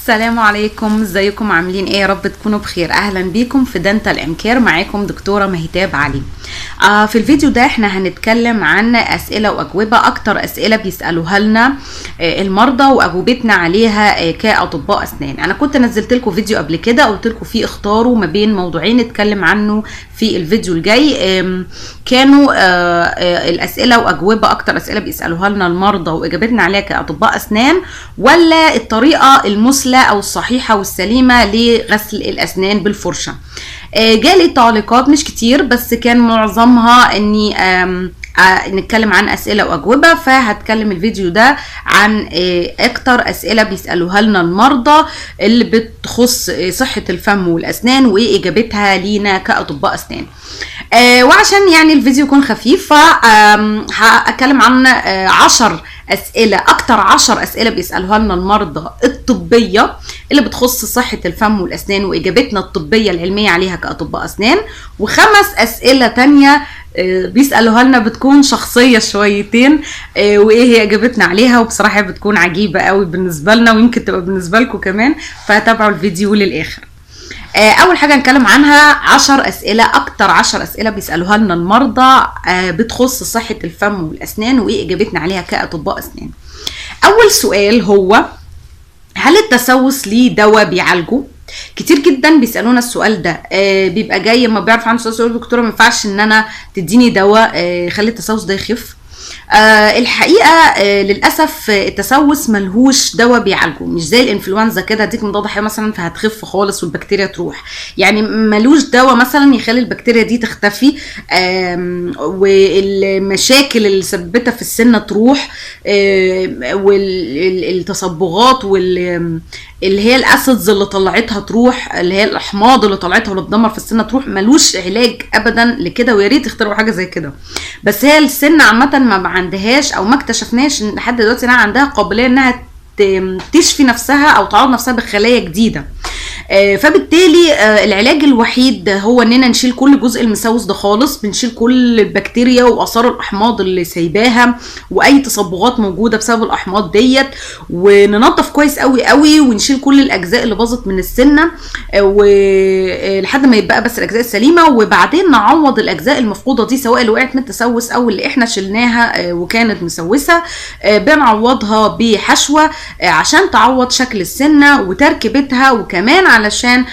السلام عليكم، ازيكم عاملين ايه؟ يا رب تكونوا بخير. اهلا بيكم في دنتال امكير، معاكم دكتوره مهتاب علي. في الفيديو ده احنا هنتكلم عن اسئله واجوبه، اكتر اسئله بيسالوها لنا المرضى واجوبتنا عليها كاطباء اسنان. انا كنت نزلت لكم فيديو قبل كده قلت لكم فيه اختاروا ما بين موضوعين نتكلم عنه في الفيديو الجاي. كانوا الاسئله واجوبه، اكتر اسئله بيسالوها لنا المرضى واجابتنا عليها كاطباء اسنان، ولا الطريقه المثلى او الصحيحه والسليمه لغسل الاسنان بالفرشه. جالي تعليقات مش كتير بس كان معظمها اني نتكلم عن اسئله واجوبه، فهتكلم الفيديو ده عن اكتر اسئله بيسالوها لنا المرضى اللي بتخص صحه الفم والاسنان وايه اجابتها لينا كاطباء اسنان. وعشان يعني الفيديو يكون خفيف هتكلم عن 10 اسئله، اكتر 10 اسئله بيسالوها لنا المرضى الطبيه اللي بتخص صحه الفم والاسنان واجابتنا الطبيه العلميه عليها كاطباء اسنان، و5 اسئله تانية بيسالوها لنا بتكون شخصيه شويتين وايه هي اجابتنا عليها، وبصراحه بتكون عجيبه قوي بالنسبه لنا ويمكن تبقى بالنسبه لكم كمان، فتابعوا الفيديو للاخر. اول حاجه نتكلم عنها 10 اسئله، اكتر 10 اسئله بيسالوها لنا المرضى بتخص صحه الفم والاسنان وايه اجابتنا عليها كاطباء اسنان. اول سؤال هو: هل التسوس ليه دواء بيعالجه؟ كتير جدا بيسالونا السؤال ده، بيبقى جاي لما بيعرف عنده سؤال دكتوره ما ينفعش ان انا تديني دواء يخلي التسوس ده يخف؟ الحقيقه للاسف التسوس ملهوش دواء بيعالجه، مش زي الانفلونزا كده اديك مضاد حيوي مثلا فهتخف خالص والبكتيريا تروح، يعني ملوش دواء مثلا يخلي البكتيريا دي تختفي والمشاكل اللي سببتها في السنه تروح والتصبغات اللي هي الاسيدز اللي طلعتها تروح، اللي هي الاحماض اللي طلعتها واللي بتدمر في السنه تروح. ملوش علاج ابدا لكده، ويا ريت يخترعوا حاجه زي كده. بس هي السنه عامه ما عندهاش او ما اكتشفناش لحد دلوقتي انها عندها قابليه انها تشفي نفسها او تعوض نفسها بخلايا جديده. فبالتالي العلاج الوحيد هو اننا نشيل كل جزء المسوس ده خالص، بنشيل كل البكتيريا واثار الاحماض اللي سايباها واي تصبغات موجوده بسبب الاحماض ديت، وننظف كويس قوي قوي ونشيل كل الاجزاء اللي باظت من السنه ولحد ما يبقى بس الاجزاء السليمه، وبعدين نعوض الاجزاء المفقوده دي سواء اللي وقعت من التسوس او اللي احنا شلناها وكانت مسوسه، بنعوضها بحشوه عشان تعوض شكل السنه وتركيبتها، وكمان علشان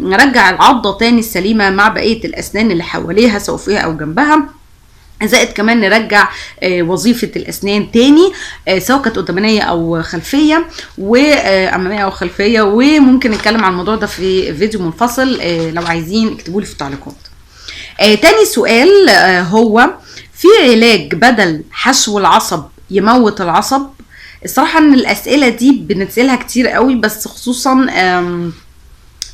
نرجع العضة تاني السليمة مع بقية الأسنان اللي حواليها سواء فيها أو جنبها، زائد كمان نرجع وظيفة الأسنان تاني سواء كانت قدامانية أو خلفية وأمامية أو خلفية. وممكن نتكلم عن الموضوع ده في فيديو منفصل، لو عايزين اكتبوا لي في التعليقات. تاني سؤال هو: في علاج بدل حشو العصب يموت العصب؟ الصراحة ان الاسئلة دي بنتسألها كتير قوي، بس خصوصا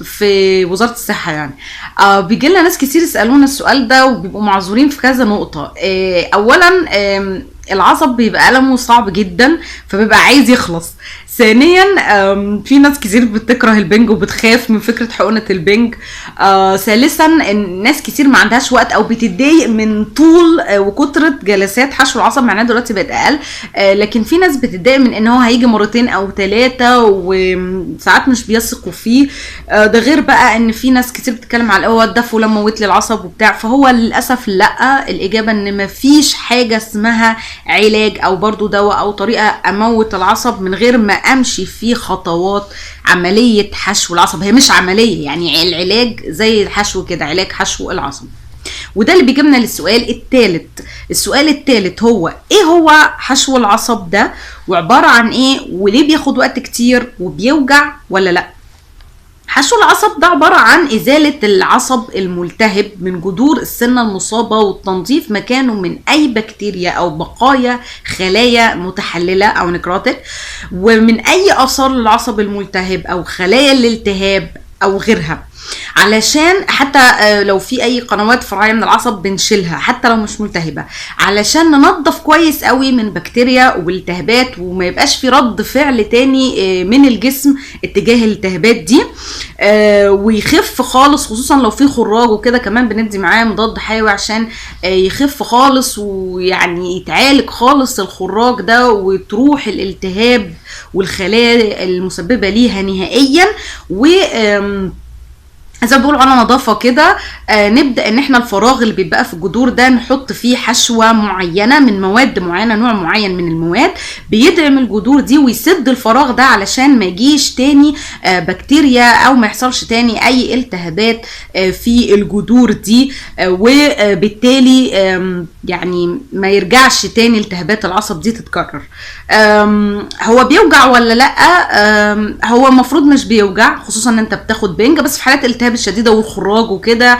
في وزارة الصحة يعني بيجي لنا ناس كتير يسألونا السؤال ده وبيبقوا معذورين في كذا نقطة. اولا العصب بيبقى ألمه صعب جدا فبيبقى عايز يخلص. ثانيا في ناس كتير بتكره البنج وبتخاف من فكرة حقنة البنج. ثالثا ناس كتير ما عندهاش وقت او بتتضايق من طول وكترة جلسات حشو العصب، معناها دلوقتي بقت اقل، لكن في ناس بتتضايق من ان هو هيجي مرتين او 3 وساعات مش بيثقوا فيه. ده غير بقى ان في ناس كتير بتتكلم على هو ده فلان موت لي العصب وبتاع، فهو للاسف لا، الاجابة ان مفيش حاجة اسمها علاج او برضو دواء او طريقة اموت العصب من غير ما امشي في خطوات عملية حشو العصب. هي مش عملية، يعني العلاج زي الحشو كده، علاج حشو العصب. وده اللي بيجيبنا للسؤال الثالث. السؤال الثالث هو: ايه هو حشو العصب ده وعبارة عن ايه وليه بياخد وقت كتير وبيوجع ولا لا؟ حشو العصب ده عبارة عن إزالة العصب الملتهب من جذور السنة المصابة والتنظيف مكانه من أي بكتيريا أو بقايا خلايا متحللة أو نكروتيك، ومن أي آثار للعصب الملتهب أو خلايا الالتهاب أو غيرها. علشان حتى لو في اي قنوات فرعيه من العصب بنشيلها حتى لو مش ملتهبه، علشان ننظف كويس قوي من بكتيريا والالتهابات، وما يبقاش في رد فعل تاني من الجسم اتجاه الالتهابات دي، ويخف خالص. خصوصا لو في خراج وكده كمان بندي معاه مضاد حيوي عشان يخف خالص، ويعني يتعالج خالص الخراج ده وتروح الالتهاب والخلايا المسببه ليها نهائيا. و زي ما بيقولوا على نظافه كده، نبدا ان احنا الفراغ اللي بيبقى في الجذور ده نحط فيه حشوه معينه من مواد معينه، نوع معين من المواد بيدعم الجذور دي ويسد الفراغ ده علشان ما يجيش تاني بكتيريا او ما يحصلش تاني اي التهابات في الجذور دي، وبالتالي يعني ما يرجعش تاني التهابات العصب دي تتكرر. هو بيوجع ولا لا؟ هو المفروض مش بيوجع، خصوصا ان انت بتاخد بنج، بس في حالات الالتهاب الشديده والخراج وكده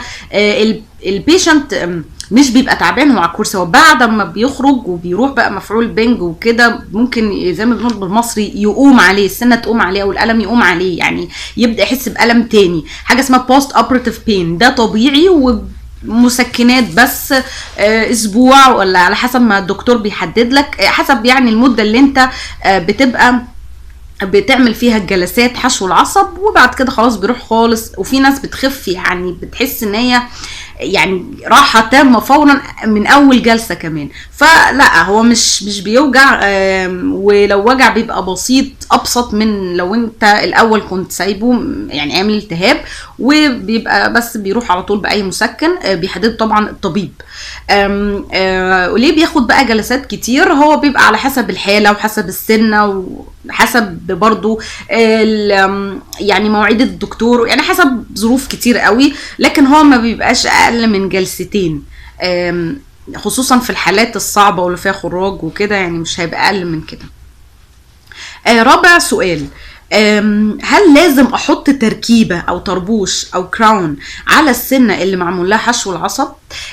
البيشنت مش بيبقى تعبان هو على الكرسي، وبعد ما بيخرج وبيروح بقى مفعول بنج وكده ممكن زي ما بنقول بالمصري يقوم عليه، السنه تقوم عليه او الالم يقوم عليه، يعني يبدا يحس بالم تاني، حاجه اسمها بوست اوبراتيف بين. ده طبيعي، ومسكنات بس اسبوع ولا على حسب ما الدكتور بيحدد لك، حسب يعني المده اللي انت بتبقى بتعمل فيها الجلسات حشو العصب، وبعد كده خلاص بيروح خالص. وفي ناس بتخف، يعني بتحس ان هي يعني راحة تامة فورا من اول جلسة كمان. فلا هو مش بيوجع، ولو وجع بيبقى بسيط ابسط من لو انت الاول كنت سايبه يعني عامل التهاب، وبيبقى بس بيروح على طول باي مسكن بيحدده طبعا الطبيب. وليه بياخد بقى جلسات كتير؟ هو بيبقى على حسب الحالة وحسب السنة وحسب برضو يعني مواعيد الدكتور، يعني حسب ظروف كتير قوي، لكن هو ما بيبقاش اقل من جلستين، خصوصا في الحالات الصعبة واللي فيها خراج وكده، يعني مش هيبقى اقل من كده. رابع سؤال، هل لازم احط تركيبة او طربوش او كراون على السنة اللي معمول لها حشو العصب؟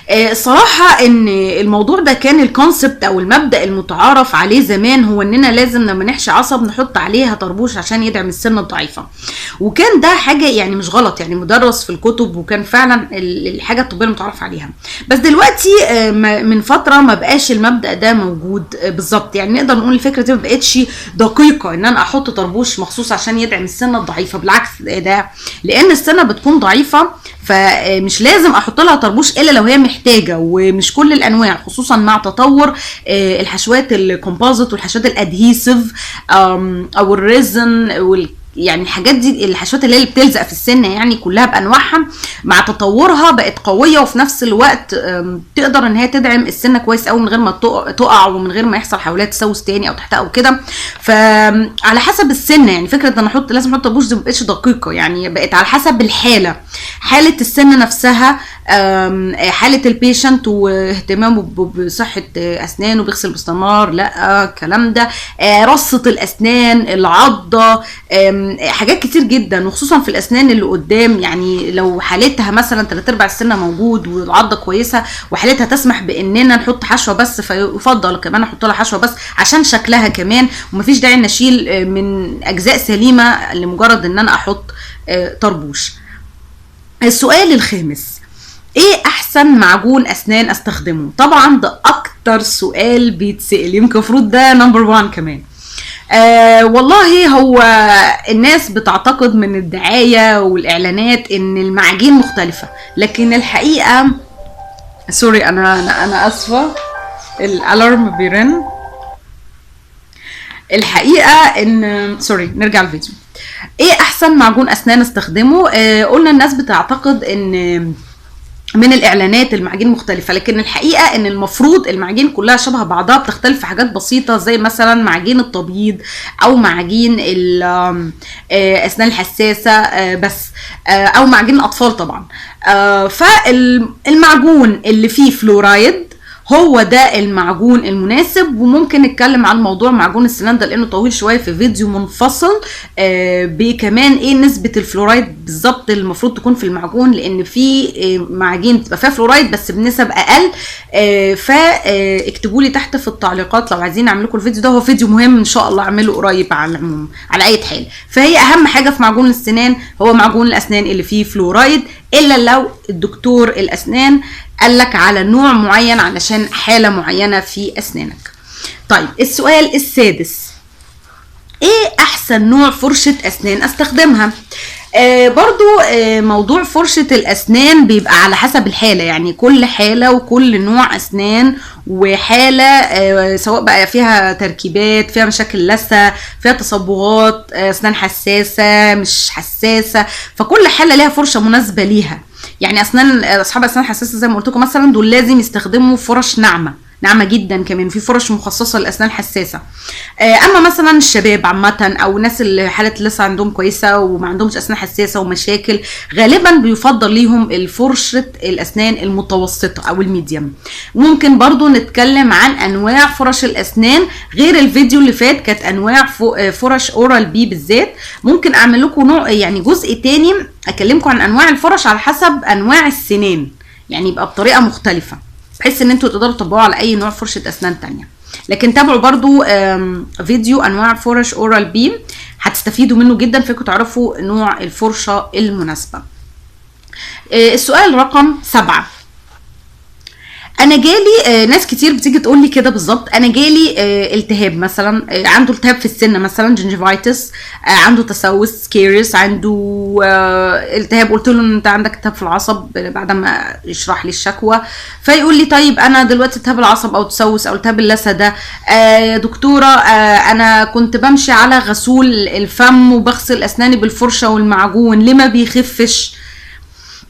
الصراحة ان الموضوع ده كان الكونسبت او المبدأ المتعارف عليه زمان، هو اننا لازم لما نحشي عصب نحط عليها طربوش عشان يدعم السنة الضعيفة، وكان ده حاجة يعني مش غلط، يعني مدرس في الكتب، وكان فعلا الحاجة الطبية المتعارف عليها. بس دلوقتي من فترة ما بقاش المبدأ ده موجود بالظبط، يعني نقدر نقول الفكرة دي ما بقتش دقيقة ان انا احط طربوش مخصوص عشان يدعم السنة الضعيفة. بالعكس، ده لان السنة بتكون ضعيفة فمش لازم احط لها طربوش الا لو هي محتاجه، ومش كل الانواع، خصوصا مع تطور الحشوات الكومبوزيت والحشوات الادهيسيف او الريزن يعني الحاجات دي، الحشوات اللي بتلزق في السنه يعني كلها بانواعها، مع تطورها بقت قويه، وفي نفس الوقت تقدر ان هي تدعم السنه كويس قوي من غير ما تقع ومن غير ما يحصل حاولات تسوس تاني او تحتها او كده. فعلى حسب السنه، يعني فكره ان لازم احط طربوش دي مبقتش دقيقه، يعني بقت على حسب الحاله، حاله السن نفسها، حاله البيشنت واهتمامه بصحه اسنانه، بيغسل باستمرار لا الكلام ده، رصه الاسنان، العضه، حاجات كتير جدا، وخصوصا في الاسنان اللي قدام، يعني لو حالتها مثلا 3/4 السنه موجود والعضه كويسه وحالتها تسمح باننا نحط حشوه بس، فيفضل كمان احط لها حشوه بس عشان شكلها كمان، ومفيش داعي نشيل من اجزاء سليمه لمجرد ان انا احط طربوش. السؤال الخامس، ايه احسن معجون اسنان استخدمه؟ طبعا ده اكتر سؤال بيتسأل، يمكن المفروض ده نمبر 1 كمان. والله هو الناس بتعتقد من الدعاية والإعلانات إن المعاجين مختلفة، لكن الحقيقة سوري أنا أسفة، الألارم بيرن. الحقيقة إن سوري، نرجع الفيديو. إيه أحسن معجون أسنان استخدمه؟ قلنا الناس بتعتقد إن من الاعلانات المعاجين مختلفه، لكن الحقيقه ان المفروض المعاجين كلها شبه بعضها، بتختلف في حاجات بسيطه زي مثلا معاجين التبييض او معاجين الاسنان الحساسه بس، او معاجين الاطفال طبعا. فالمعجون اللي فيه فلورايد هو ده المعجون المناسب. وممكن نتكلم عن موضوع معجون السنان ده لانه طويل شويه في فيديو منفصل، بكمان ايه نسبه الفلورايد بالظبط المفروض تكون في المعجون، لان في معاجين بتبقى فيها فلورايد بس بنسب اقل. فاكتبوا لي تحت في التعليقات لو عايزين اعمل لكم الفيديو ده، هو فيديو مهم ان شاء الله اعمله قريب على العموم. على اي حال فهي اهم حاجه في معجون السنان هو معجون الاسنان اللي فيه فلورايد، الا لو الدكتور الاسنان قالك على نوع معين علشان حالة معينة في أسنانك. طيب السؤال السادس، ايه احسن نوع فرشة اسنان استخدمها؟ برضو موضوع فرشة الاسنان بيبقى على حسب الحالة، يعني كل حالة وكل نوع اسنان وحالة، سواء بقى فيها تركيبات، فيها مشاكل لثة، فيها تصبغات، اسنان حساسة مش حساسة، فكل حالة ليها فرشة مناسبة ليها. يعني اصحاب اسنان حساسة زي ما قلت لكم مثلا دول لازم يستخدموا فرش ناعمة جدا، كمان في فرش مخصصه للاسنان حساسه. اما مثلا الشباب عامه او الناس اللي حاله لسه عندهم كويسه وما عندهمش اسنان حساسه ومشاكل، غالبا بيفضل ليهم الفرشه الاسنان المتوسطه او الميديم. ممكن برضو نتكلم عن انواع فرش الاسنان غير الفيديو اللي فات، كانت انواع فرش اورال بي بالذات. ممكن اعمل لكم نوع يعني جزء تاني اكلمكم عن انواع الفرش على حسب انواع السنان، يعني يبقى بطريقه مختلفه بحيث ان انتوا تقدروا تطبقوها على اي نوع فرشة اسنان تانية. لكن تابعوا برضو فيديو انواع فرش اورال بي، هتستفيدوا منه جدا فيكم تعرفوا نوع الفرشة المناسبة. السؤال رقم 7، انا جالي ناس كتير بتيجي تقول لي كده بالظبط، انا جالي التهاب مثلا، عنده التهاب في السن مثلا جنجيفايتس، عنده تسوس كيريس، عنده التهاب، قلت له انت عندك التهاب في العصب بعد ما يشرح لي الشكوى، فيقول لي طيب انا دلوقتي التهاب العصب او تسوس او التهاب اللثه ده دكتوره انا كنت بمشي على غسول الفم وبغسل اسناني بالفرشه والمعجون، ليه ما بيخفش؟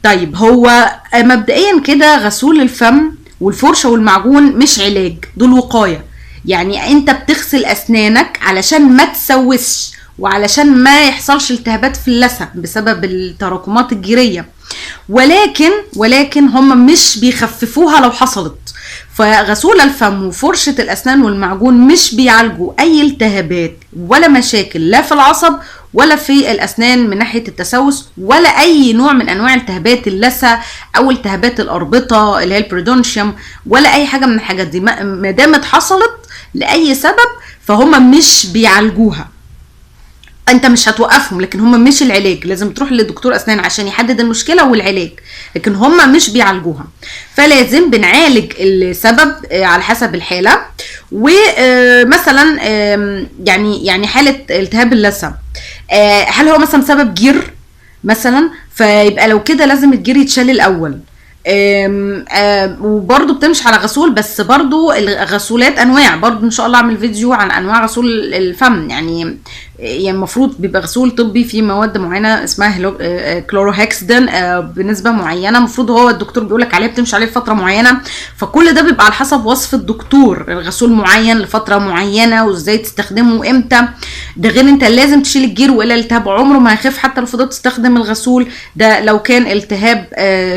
طيب هو مبدئيا كده غسول الفم والفرشة والمعجون مش علاج، دول وقاية. يعني انت بتغسل اسنانك علشان ما تسوسش وعلشان ما يحصلش التهابات في اللثة بسبب التراكمات الجيرية، ولكن هم مش بيخففوها لو حصلت. فغسول الفم وفرشة الاسنان والمعجون مش بيعالجوا اي التهابات ولا مشاكل لا في العصب ولا في الاسنان من ناحيه التسوس ولا اي نوع من انواع التهابات اللثه او التهابات الاربطه اللي هي البريدونشيوم ولا اي حاجه من الحاجات دي. ما دامت حصلت لاي سبب فهم مش بيعالجوها، انت مش هتوقفهم، لكن هم مش العلاج. لازم تروح لدكتور اسنان عشان يحدد المشكله والعلاج، لكن هم مش بيعالجوها. فلازم بنعالج السبب على حسب الحاله. ومثلا يعني حاله التهاب اللثه، هل هو مثلا سبب جير مثلا؟ فيبقى لو كده لازم الجير يتشال الاول. وبرضو بتمشي على غسول، بس برضو الغسولات انواع، برضو ان شاء الله اعمل فيديو عن انواع غسول الفم. يعني المفروض بيبقى غسول طبي فيه مواد معينه اسمها كلوروهكسدين بنسبه معينه، المفروض هو الدكتور بيقولك عليها بتمشي عليه فتره معينه. فكل ده بيبقى على حسب وصف الدكتور، الغسول معين لفتره معينه وازاي تستخدمه وامتى. ده غير انت لازم تشيل الجير والا الالتهاب عمره ما هيخف حتى لو فضلت تستخدم الغسول ده. لو كان التهاب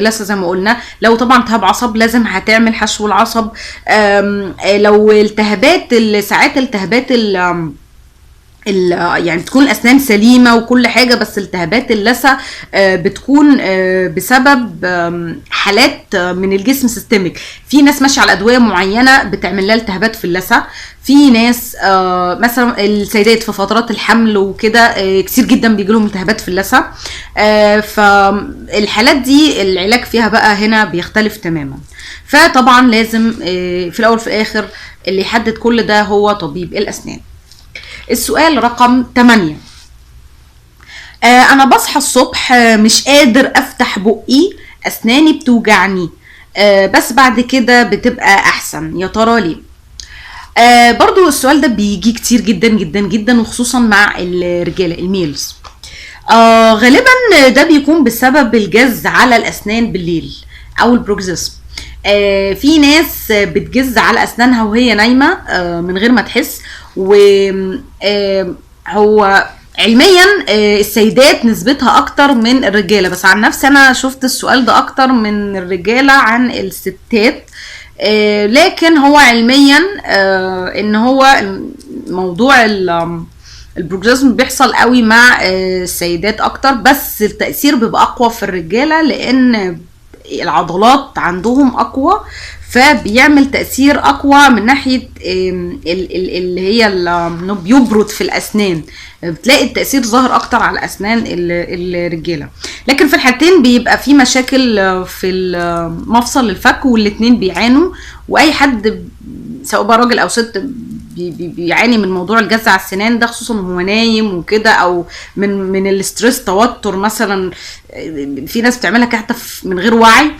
لسه زي ما قلنا، لو طبعا التهاب عصب لازم هتعمل حشو العصب. لو التهابات ساعات التهابات يعني تكون الاسنان سليمه وكل حاجه، بس التهابات اللثه بتكون بسبب حالات من الجسم سيستميك. في ناس ماشيه على ادويه معينه بتعمل لها التهابات في اللثه، في ناس مثلا السيدات في فترات الحمل وكده كتير جدا بيجي لهم التهابات في اللثه. فالحالات دي العلاج فيها بقى هنا بيختلف تماما. فطبعا لازم في الاول في الاخر اللي يحدد كل ده هو طبيب الاسنان. السؤال رقم 8، انا بصحى الصبح مش قادر افتح بقي، اسناني بتوجعني بس بعد كده بتبقى احسن، يا ترى ليه؟ برضو السؤال ده بيجي كتير جدا جدا جدا وخصوصا مع الرجاله الميلز. غالبا ده بيكون بسبب الجز على الاسنان بالليل او البروكسيزم. في ناس بتجز على اسنانها وهي نايمه من غير ما تحس. وهو علميا السيدات نسبتها اكتر من الرجاله، بس عن نفسي انا شفت السؤال ده اكتر من الرجاله عن الستات. لكن هو علميا ان هو موضوع البروجسترون بيحصل قوي مع السيدات اكتر، بس التأثير بيبقى اقوى في الرجالة لان العضلات عندهم اقوى، فبيعمل تأثير اقوى من ناحية اللي هي انه بيبرد في الاسنان، بتلاقي التأثير ظاهر اكتر على اسنان الرجالة. لكن في الحالتين بيبقى في مشاكل في مفصل الفك، والاتنين بيعانوا، واي حد سواء بقى راجل او ست بيعاني من موضوع الجزع على السنان ده، خصوصا هو نايم وكده، او من الاسترس، توتر مثلا، في ناس بتعملها كده حتى من غير وعي.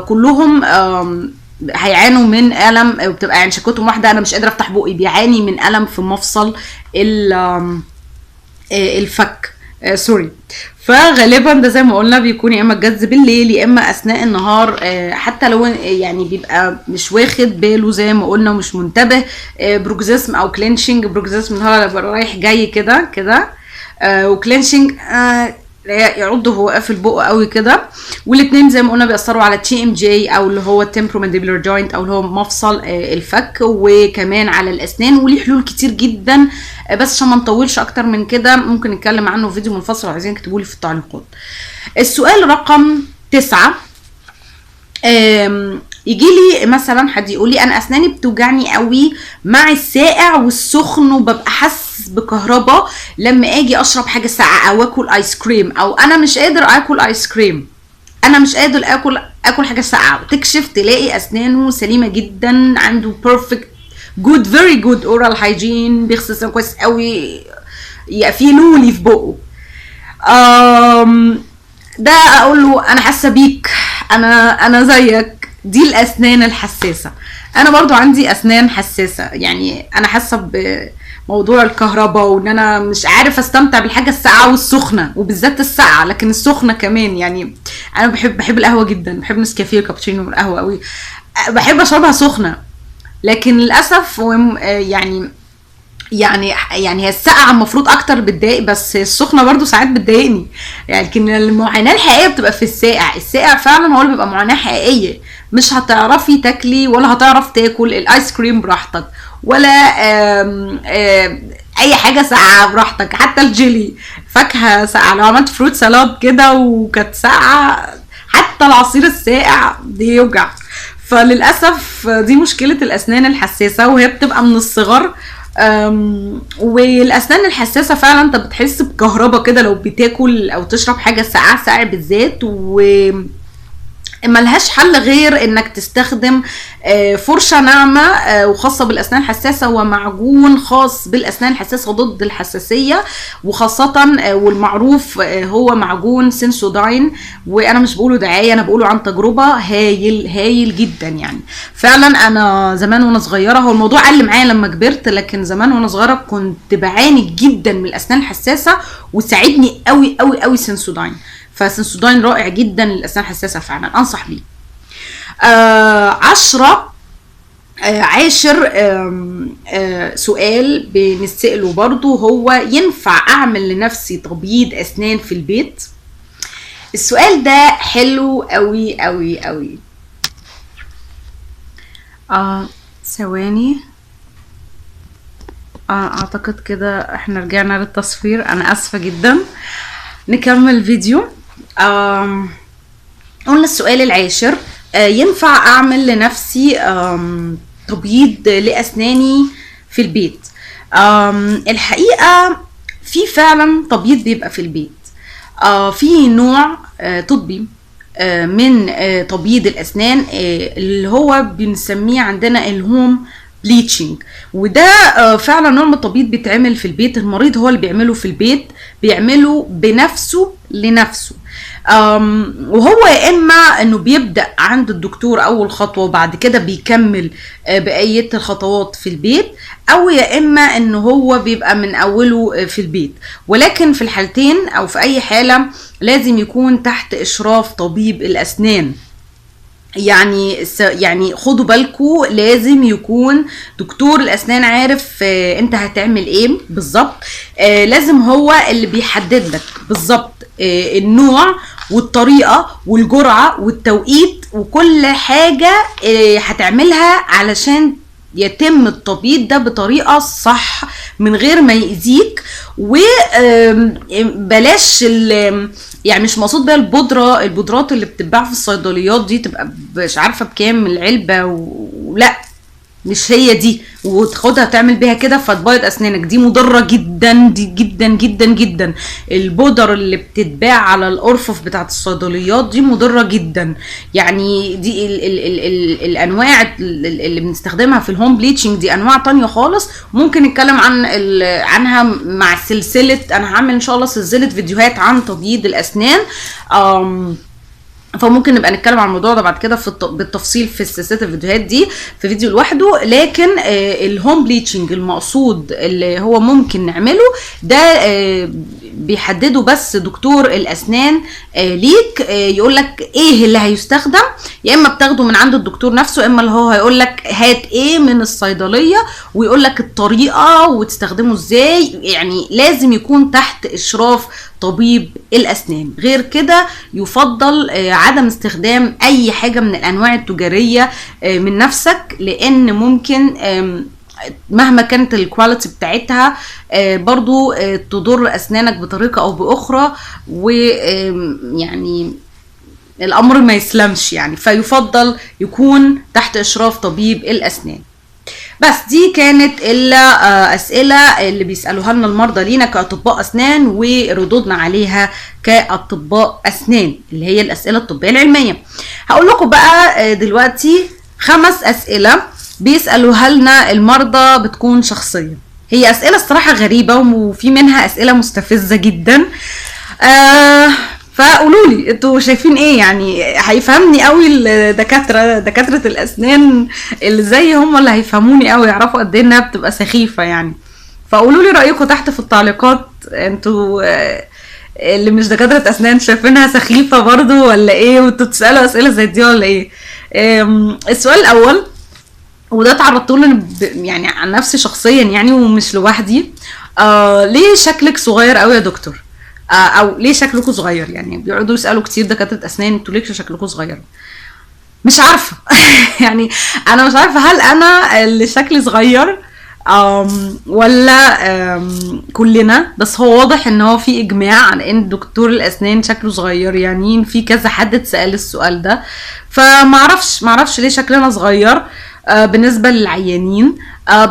كلهم هيعانوا من الم، وبتبقى يعني شكوتهم واحده، انا مش قادره افتح بقي، بيعاني من الم في مفصل الفك، سوري. فغالبا ده زي ما قلنا بيكون يا اما الجز بالليل يا اما اثناء النهار، حتى لو يعني بيبقى مش واخد باله زي ما قلنا ومش منتبه. بروكزيزم او كلينشنج، بروكزيزم اللي هو رايح جاي كده كده، وكلينشنج يعض وهو قافل بقه قوي كده. والاثنين زي ما قلنا بيأثروا على تي ام جي او اللي هو التمبرومانديبولار جوينت او اللي هو مفصل الفك، وكمان على الاسنان. وليه حلول كتير جدا، بس عشان ما نطولش اكتر من كده ممكن نتكلم عنه في فيديو منفصل، لو عايزين اكتبوا لي في التعليقات. السؤال رقم 9، يجي لي مثلا حد يقول لي انا اسناني بتوجعني قوي مع الساقع والسخن، وببقى حاسس بكهرباء لما اجي اشرب حاجه ساقعه او اكل ايس كريم، او انا مش قادر اكل ايس كريم، انا مش قادر اكل حاجه ساقعه. تكشف تلاقي اسنانه سليمه جدا، عنده بيرفكت جود فيري جود اورال هايجين، بيغسل اسنانه كويس قوي، في لولي في بقه. ده اقول له انا حاسه بيك، انا زيك. دي الاسنان الحساسه. انا برضو عندي اسنان حساسه، يعني انا حاسه بموضوع الكهرباء، وان انا مش عارف استمتع بالحاجه الساقعه والسخنه، وبالذات الساقعه، لكن السخنه كمان. يعني انا بحب القهوه جدا، بحب نسكافيه والكابتشينو والقهوه قوي، بحب اشربها سخنه. لكن للاسف يعني هي الساقعه المفروض اكتر بتضايق، بس السخنه برضو ساعات بتضايقني. يعني لكن المعاناه الحقيقيه بتبقى في الساقع فعلا هو اللي بيبقى معاناه حقيقيه. مش هتعرفي تاكلي ولا هتعرف تاكل الايس كريم براحتك، ولا اي حاجه ساقعه براحتك، حتى الجيلي فاكهه ساقعه، لو عملت فروت سالاد كده وكانت ساقعه، حتى العصير الساقع بيوجع. فللاسف دي مشكله الاسنان الحساسه، وهي بتبقى من الصغر. والاسنان الحساسه فعلا انت بتحس بكهرباء كده لو بتاكل او تشرب حاجه ساقعه بالذات، ملهاش حل غير انك تستخدم فرشة ناعمة وخاصة بالاسنان الحساسة، ومعجون خاص بالاسنان الحساسة ضد الحساسية، وخاصة والمعروف هو معجون سنسوداين. وانا مش بقوله دعاية، انا بقوله عن تجربة، هايل جدا. يعني فعلا انا زمان وانا صغيرة، هو الموضوع قل معايا لما كبرت، لكن زمان وانا صغيرة كنت بعاني جدا من الاسنان الحساسة، وساعدني قوي قوي قوي سنسوداين. فسنسوداين رائع جدا للاسنان الحساسه، فعلا انصح بيه. 10 عاشر سؤال بنسأله برضو، هو ينفع اعمل لنفسي تبييض اسنان في البيت؟ السؤال ده حلو قوي قوي قوي. ثواني، اعتقد كده احنا رجعنا للتصوير، انا اسفه جدا. نكمل الفيديو. قلنا السؤال العاشر، ينفع اعمل لنفسي تبييض لاسناني في البيت؟ الحقيقه في فعلا تبييض بيبقى في البيت. في نوع طبي من تبييض الاسنان اللي هو بنسميه عندنا الهوم بليتشنج، وده فعلا نوع من التبييض بيتعمل في البيت. المريض هو اللي بيعمله في البيت، بيعمله بنفسه لنفسه. وهو يا اما انه بيبدأ عند الدكتور اول خطوة وبعد كده بيكمل بقية الخطوات في البيت، او يا اما انه هو بيبقى من اوله في البيت. ولكن في الحالتين او في اي حالة لازم يكون تحت اشراف طبيب الاسنان. يعني خدوا بالكم، لازم يكون دكتور الاسنان عارف انت هتعمل ايه بالظبط. لازم هو اللي بيحدد لك بالظبط النوع والطريقه والجرعه والتوقيت وكل حاجه هتعملها علشان يتم التبييض ده بطريقه صح من غير ما يأذيك. وبلاش يعني مش مقصود بيها البودرات اللي بتتباع في الصيدليات دي تبقى مش عارفه بكام العلبه ولا مش هي دي، وتاخدها تعمل بيها كده فتبيض اسنانك. دي مضره جدا، دي جدا جدا جدا. البودر اللي بتتباع على الارفف بتاعت الصيدليات دي مضره جدا. يعني دي الانواع اللي بنستخدمها في الهوم بليتشنج دي انواع تانية خالص. ممكن نتكلم عنها مع سلسله، انا هعمل ان شاء الله سلسله فيديوهات عن تبييض الاسنان، فممكن نبقى نتكلم عن الموضوع ده بعد كده بالتفصيل في سلسله الفيديوهات دي في فيديو لوحده. لكن الهوم بليتشنج المقصود اللي هو ممكن نعمله ده بيحدده بس دكتور الاسنان ليك، يقول لك ايه اللي هيستخدم. يا اما بتاخده من عند الدكتور نفسه، اما اللي هو هيقول لك هات ايه من الصيدليه ويقول لك الطريقه وتستخدمه ازاي. يعني لازم يكون تحت اشراف طبيب الاسنان، غير كده يفضل عدم استخدام اي حاجه من الانواع التجاريه من نفسك، لان ممكن مهما كانت الكواليتي بتاعتها برضو تضر اسنانك بطريقه او باخرى، ويعني الامر ما يسلمش يعني. فيفضل يكون تحت اشراف طبيب الاسنان. بس دي كانت الاسئله اللي بيسالوها لنا المرضى لينا كاطباء اسنان وردودنا عليها كاطباء اسنان، اللي هي الاسئله الطبيه العلميه. هقول لكم بقى دلوقتي 5 اسئله بيسالوها لنا المرضى بتكون شخصيه. هي اسئله الصراحه غريبه وفي منها اسئله مستفزه جدا. فقولوا لي انتوا شايفين ايه؟ يعني هيفهمني قوي دكاتره الاسنان اللي زي هم اللي هيفهموني قوي، يعرفوا قد ايه انها بتبقى سخيفه يعني. فقولوا لي رايكم تحت في التعليقات، انتوا اللي مش دكاتره اسنان شايفينها سخيفه برضو ولا ايه؟ وانتوا بتسالوا اسئله زي دي ولا ايه؟ السؤال الاول، وده تعرضت له يعني عن نفسي شخصيا يعني ومش لوحدي. ليه شكلك صغير قوي يا دكتور؟ او ليه شكلكم صغير؟ يعني بيقعدوا يسالوا كتير دكاتره اسنان انتوا ليه شكلكم صغير؟ مش عارفه يعني انا مش عارفه هل انا اللي شكلي صغير ولا كلنا، بس هو واضح ان هو في اجماع عن ان دكتور الاسنان شكله صغير. يعني في كذا حد اتسال السؤال ده، فمعرفش ليه شكلنا صغير بالنسبه للعيانين.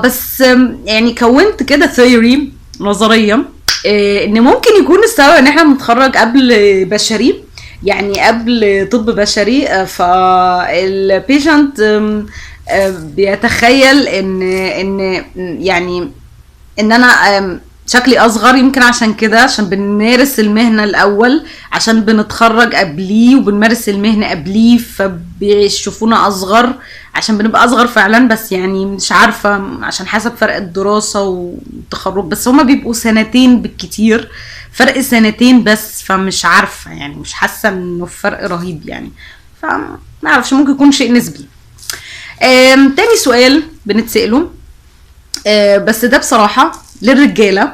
بس يعني كونت كده ثيوري نظريه ان ممكن يكون السبب ان احنا بنتخرج قبل بشري، يعني قبل طب بشري. فالبيشنت بيتخيل ان يعني ان انا شكلي اصغر، يمكن عشان كده، عشان بنمارس المهنه الاول، عشان بنتخرج قبليه وبنمارس المهنه قبليه فبيشوفونا اصغر، عشان بنبقى اصغر فعلا. بس يعني مش عارفه عشان حسب فرق الدراسه والتخرج، بس هما بيبقوا 2 بالكتير، فرق 2 بس. فمش عارفه يعني، مش حاسه انه فرق رهيب يعني، فما اعرفش، ممكن يكون شيء نسبي. تاني سؤال بنتسأله بس ده بصراحه للرجاله،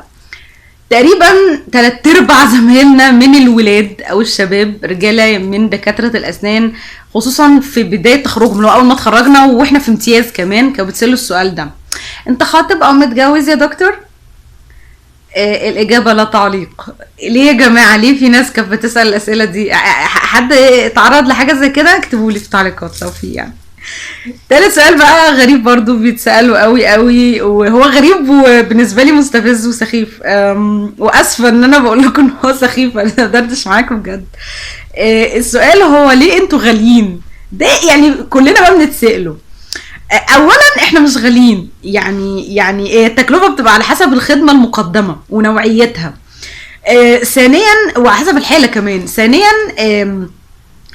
تقريبا 3/4 زمايلنا من الولاد او الشباب رجاله من دكاتره الاسنان، خصوصا في بدايه تخرجهم، لو اول ما اتخرجنا واحنا في امتياز كمان كانوا بيتسالوا السؤال ده: انت خاطب او متجوز يا دكتور؟ الاجابه لا تعليق. ليه يا جماعه؟ ليه في ناس كانت بتسال الاسئله دي؟ حد اتعرض لحاجه زي كده؟ اكتبوا لي في التعليقات لو في يعني. تالت سؤال بقى غريب برضو بيتسألوا قوي قوي، وهو غريب وبالنسبة لي مستفز وسخيف. واسفة ان انا بقول لكم ان هو سخيف، انا مقدرتش معاكم بجد. السؤال هو ليه انتوا غاليين؟ ده يعني كلنا بقى بنتسأله. اولا احنا مش غاليين، يعني التكلفة بتبقى على حسب الخدمة المقدمة ونوعيتها. ثانيا وعلى حسب الحالة كمان. ثانيا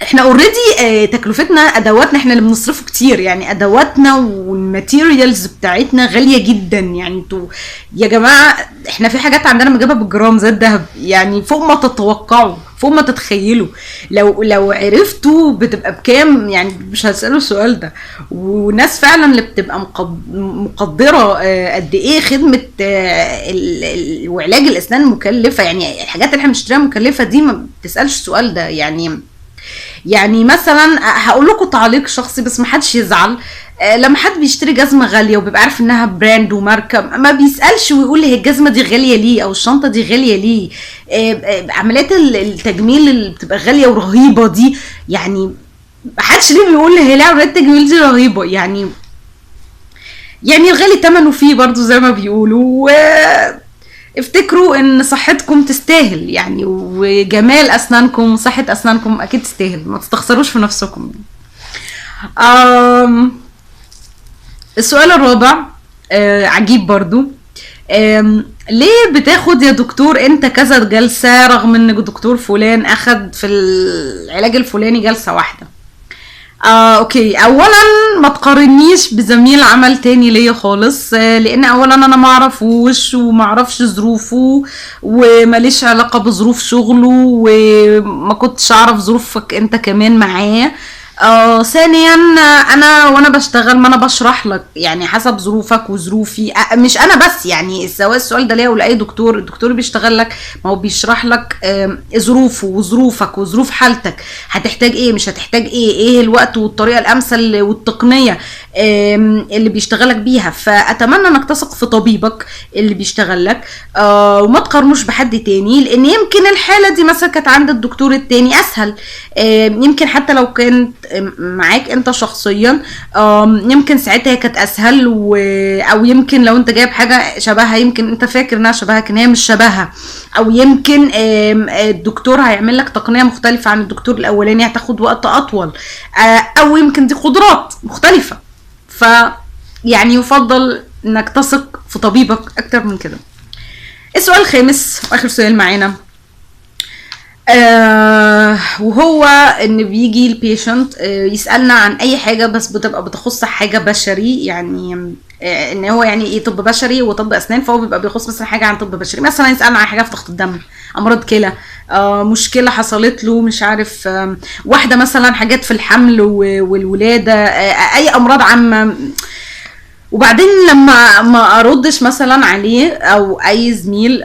احنا اوريدي تكلفتنا، ادواتنا احنا اللي بنصرفه كتير، يعني ادواتنا والماتيريالز بتاعتنا غاليه جدا. يعني انتوا يا جماعه احنا في حاجات عندنا بنجيبها بالجرام زي الذهب، يعني فوق ما تتوقعوا، فوق ما تتخيلوا. لو عرفتوا بتبقى بكام يعني، مش هتسألوا السؤال ده. وناس فعلا اللي بتبقى مقدرة قد ايه خدمة وعلاج الاسنان مكلفة، يعني الحاجات اللي احنا بنشتريها مكلفة دي ما بتسألش السؤال ده. يعني مثلا هقول لكم تعليق شخصي بس ما حدش يزعل، لما حد بيشتري جزمه غاليه وبيبقى عارف انها براند وماركه، ما بيسالش ويقول هي الجزمه دي غاليه ليه او الشنطه دي غاليه ليه. عمليات التجميل اللي بتبقى غاليه ورهيبه دي، يعني ما حدش ليه بيقول هي ليه عمليات التجميل دي رهيبه. يعني الغالي ثمنه فيه برضو زي ما بيقولوا. افتكروا ان صحتكم تستاهل يعني، وجمال اسنانكم وصحة اسنانكم اكيد تستاهل، ما تستخسروش في نفسكم. السؤال الرابع عجيب برضو. ليه بتاخد يا دكتور انت كذا جلسة رغم ان دكتور فلان اخد في العلاج الفلاني جلسة واحدة؟ اوكي، اولا ما تقارنيش بزميل عمل تاني ليا خالص، لان اولا انا ما اعرفوش وما اعرفش ظروفه وماليش علاقة بظروف شغله، وما كنتش اعرف ظروفك انت كمان معاه. ثانيا انا وانا بشتغل ما انا بشرح لك يعني حسب ظروفك وظروفي، مش انا بس، يعني سواء السؤال ده ليا ولا اي دكتور. الدكتور بيشتغل لك ما هو بيشرح لك ظروفه وظروفك وظروف حالتك، هتحتاج ايه مش هتحتاج ايه الوقت والطريقه الامثل والتقنيه اللي بيشتغلك بيها. فاتمنى انك تثق في طبيبك اللي بيشتغل لك، وما تقارنوش بحد تاني، لان يمكن الحاله دي مثلا كانت عند الدكتور التاني اسهل، يمكن حتى لو كانت معاك انت شخصيا يمكن ساعتها كانت اسهل، او يمكن لو انت جايب حاجه شبهها يمكن انت فاكر انها شبهها كان هي مش شبهها، او يمكن الدكتور هيعمل لك تقنيه مختلفه عن الدكتور الاولاني هتاخد وقت اطول، او يمكن دي قدرات مختلفه. ف يعني يفضل انك تثق في طبيبك اكتر من كده. السؤال الخامس واخر سؤال معانا، وهو ان بيجي البيشنت يسألنا عن اي حاجة بس بتبقى بتخص حاجة بشري، يعني ان هو يعني ايه طب بشري وطب اسنان، فهو بيبقى بيخص مثلا حاجة عن طب بشري، مثلا يسألنا عن حاجة في ضغط الدم، امراض كلى، مشكلة حصلت له مش عارف، واحدة مثلا حاجات في الحمل والولادة، اي امراض عامة. وبعدين لما ما اردش مثلا عليه او اي زميل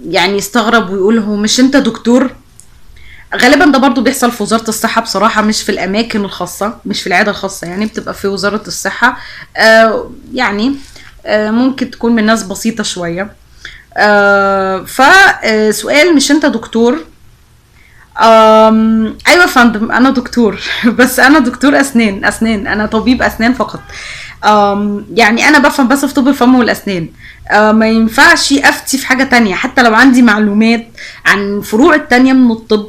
يعني يستغرب ويقول هو مش انت دكتور؟ غالبا ده برضو بيحصل في وزارة الصحة بصراحة، مش في الاماكن الخاصة، مش في العيادة الخاصة، يعني بتبقى في وزارة الصحة. يعني ممكن تكون من ناس بسيطة شوية. فسؤال مش انت دكتور؟ ايوه فندم انا دكتور بس انا دكتور اسنان، انا طبيب اسنان فقط. يعني انا بفهم بس في طب الفم والاسنان، ما ينفعش افتي في حاجة تانية حتى لو عندي معلومات عن فروع التانية من الطب.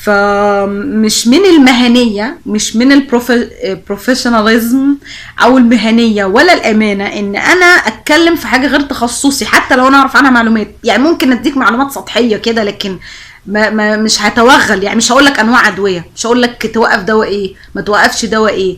فمش من المهنية، مش من البروفيشناليزم او المهنية ولا الامانة ان انا اتكلم في حاجة غير تخصصي حتى لو انا اعرف عنها معلومات. يعني ممكن اديك معلومات سطحية كده، لكن ما مش هتوغل، يعني مش هقولك انواع ادوية، مش هقولك توقف دواء ايه ما توقفش دواء ايه.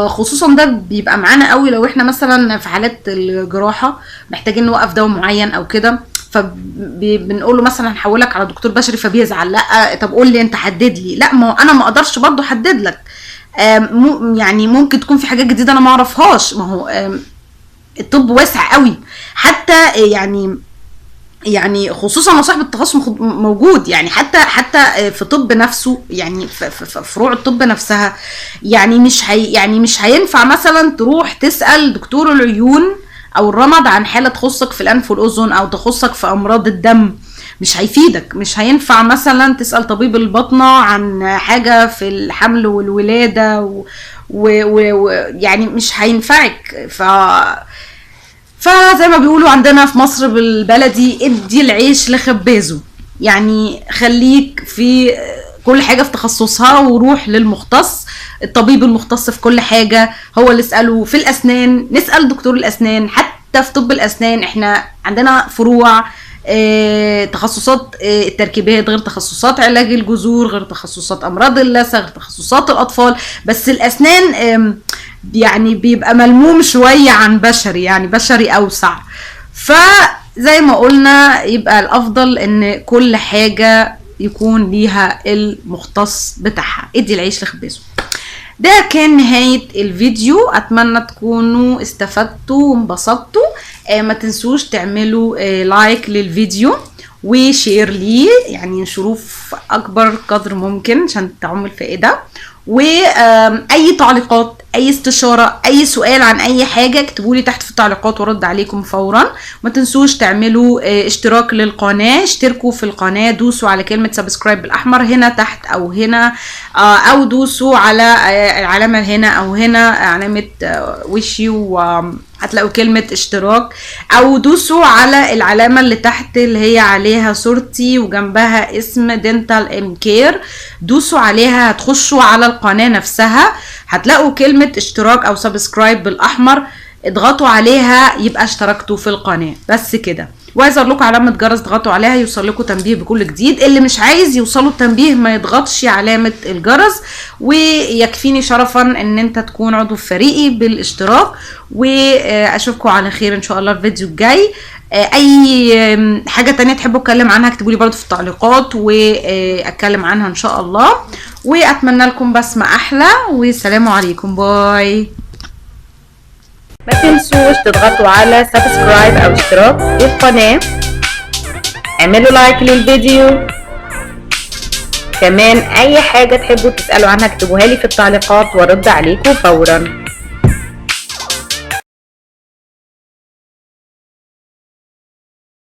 خصوصا ده بيبقى معانا قوي لو احنا مثلا في حالات الجراحة محتاجين نوقف دواء معين او كده، فبنقول له مثلا هنحولك على دكتور بشري، فبيزعل لا طب قول لي انت حدد لي، لا ما هو انا ما اقدرش برضو احدد لك. يعني ممكن تكون في حاجات جديدة انا ما اعرفهاش، ما هو الطب واسع قوي حتى، يعني خصوصا لو صاحب التخصص موجود، يعني حتى في طب نفسه، يعني في فروع الطب نفسها. يعني مش هينفع مثلا تروح تسأل دكتور العيون او الرمد عن حالة تخصك في الانف والاذن او تخصك في امراض الدم، مش هيفيدك. مش هينفع مثلا تسأل طبيب الباطنة عن حاجة في الحمل والولادة يعني مش هينفعك. فزي ما بيقولوا عندنا في مصر بالبلدي ادي العيش لخبازه، يعني خليك في كل حاجة في تخصصها وروح للمختص، الطبيب المختص في كل حاجة هو اللي اسأله. في الأسنان نسأل دكتور الأسنان، حتى في طب الأسنان احنا عندنا فروع تخصصات التركيبات غير تخصصات علاج الجذور غير تخصصات أمراض اللثة غير تخصصات الأطفال، بس الأسنان يعني بيبقى ملموم شوية عن بشري، يعني بشري أوسع. فزي ما قلنا يبقى الأفضل إن كل حاجة يكون ليها المختص بتاعها. ادي العيش لخبزه. ده كان نهاية الفيديو، اتمنى تكونوا استفدتوا وانبسطتوا. ما تنسوش تعملوا لايك للفيديو وشير ليه، يعني نشوفه في اكبر قدر ممكن عشان تعمل فائدة. واي تعليقات، اي استشارة، اي سؤال عن اي حاجة اكتبوا لي تحت في التعليقات وارد عليكم فورا. ما تنسوش تعملوا اشتراك للقناة، اشتركوا في القناة، دوسوا على كلمة سبسكرايب بالاحمر هنا تحت او هنا، او دوسوا على العلامة هنا او هنا علامة وشي هتلاقوا كلمة اشتراك، او دوسوا على العلامة اللي تحت اللي هي عليها صورتي وجنبها اسم دينتال امكير، دوسوا عليها هتخشوا على القناة نفسها هتلاقوا كلمة اشتراك او سبسكرايب بالاحمر، اضغطوا عليها يبقى اشتركتوا في القناة. بس كده. وعايزه اقول لكم علامه جرس اضغطوا عليها يوصل لكم تنبيه بكل جديد. اللي مش عايز يوصله التنبيه ما يضغطش علامه الجرس، ويكفيني شرفا ان انت تكون عضو في فريقي بالاشتراك. واشوفكم على خير ان شاء الله الفيديو الجاي. اي حاجه تانية تحبوا اتكلم عنها اكتبوا لي برضو في التعليقات واتكلم عنها ان شاء الله. واتمنى لكم بسمه احلى، والسلام عليكم، باي. ما تنسوش تضغطوا على سبسكرايب او اشتراك في القناة، اعملوا لايك للفيديو، كمان اي حاجة تحبوا تسألوا عنها اكتبوها لي في التعليقات وارد عليكم فورا.